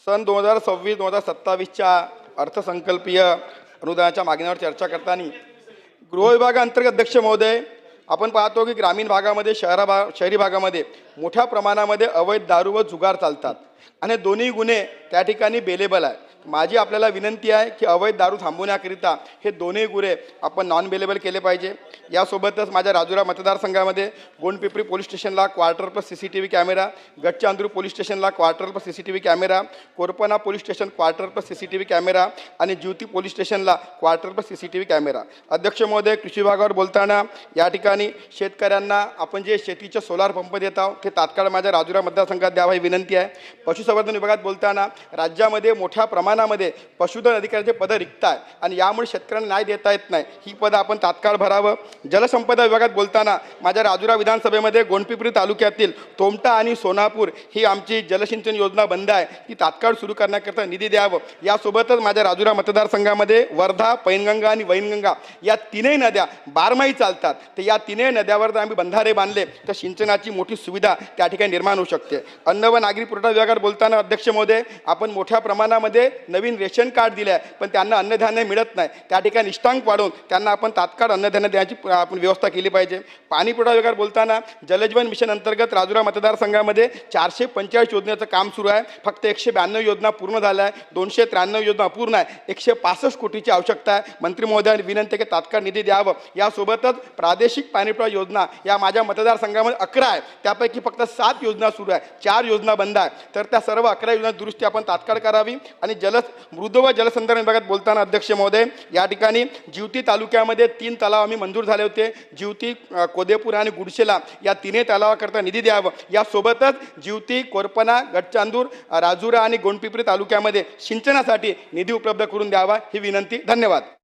सन 2026-2027च्या अर्थसंकल्पीय अनुदानाच्या मागण्यावर चर्चा करताना गृह विभागाअंतर्गत अध्यक्ष महोदय, आपण पाहतो की ग्रामीण भागामध्ये शहरी भागामध्ये मोठ्या प्रमाणामध्ये अवैध दारू व जुगार चालतात आणि दोन्ही गुन्हे त्या ठिकाणी बेलेबल आहे। माझी आपल्याला विनंती आहे की अवैध दारू थांबवण्याकरिता हे दोन्ही गुन्हे आपण नॉन बेलेबल केले पाहिजे। यासोबतच माझ्या राजुरा मतदारसंघामध्ये गोंडपिंपरी पोलीस स्टेशनला quarter plus CCTV camera, Gadchandur police स्टेशनला quarter plus CCTV camera, Korpana police station quarter plus CCTV camera आणि ज्योती पोलीस स्टेशनला क्वार्टर प्लस CCTV कॅमेरा। अध्यक्ष महोदय, कृषी विभागावर बोलताना या ठिकाणी शेतकऱ्यांना आपण जे शेतीचे सोलार पंप देत आहोत ते तात्काळ माझ्या राजुरा मतदारसंघात द्यावा ही विनंती आहे। पशुसंवर्धन विभागात बोलताना राज्यामध्ये मोठ्या प्रमाणामध्ये पशुधन अधिकाऱ्याचे पद रिक्त आहे आणि यामुळे शेतकऱ्यांना न्याय देता येत नाही, ही पदं आपण तात्काळ भरावं। जलसंपदा विभागात बोलताना माझ्या राजुरा विधानसभेमध्ये गोंडपिंपरी तालुक्यातील तोमटा आणि सोनापूर ही आमची जलसिंचन योजना बंद आहे, ती तात्काळ सुरू करण्याकरता निधी द्यावं। यासोबतच माझ्या राजुरा मतदारसंघामध्ये वर्धा, पैनगंगा आणि वैनगंगा या तीनही नद्या बारमाही चालतात, तर या तीनही नद्यावर जर आम्ही बंधारे बांधले तर सिंचनाची मोठी सुविधा त्या ठिकाणी निर्माण होऊ शकते। अन्न व नागरी पुरवठा विभागात बोलताना अध्यक्ष महोदय, आपण मोठ्या प्रमाणामध्ये नवीन रेशन कार्ड दिले आहे, पण त्यांना अन्नधान्य मिळत नाही, त्या ठिकाणी निष्ठांक वाढवून त्यांना आपण तात्काळ अन्नधान्य देण्याची आपण व्यवस्था केली पाहिजे। पाणी पुरवठा विभागात बोलताना जलजीवन मिशन अंतर्गत राजुरा मतदारसंघामध्ये 445 योजनेचं काम सुरू आहे। फक्त 192 योजना पूर्ण झाल्या आहे, 293 योजना अपूर्ण आहे, 165 कोटीची आवश्यकता आहे। मंत्री महोदयांनी विनंती की तात्काळ निधी द्यावं। यासोबतच प्रादेशिक पाणी पुरवठा योजना या माझ्या मतदारसंघामध्ये 11 आहे, त्यापैकी फक्त 7 योजना सुरू आहे, 4 योजना बंद आहे, तर त्या सर्व 11 योजना दुरुस्ती आपण तात्काळ करावी। आणि मृद व जलसंधारण विभागात बोलताना अध्यक्ष महोदय, या ठिकाणी जिवती तालुक्यामध्ये 3 तलाव आम्ही मंजूर झाले होते, जिवती, कोदेपूर आणि गुडशेला या तिन्ही तलावाकरता निधी द्यावं। यासोबतच जिवती, कोरपना, गडचांदूर, राजुरा आणि गोंडपिंपरी तालुक्यामध्ये सिंचनासाठी निधी उपलब्ध करून द्यावा ही विनंती। धन्यवाद।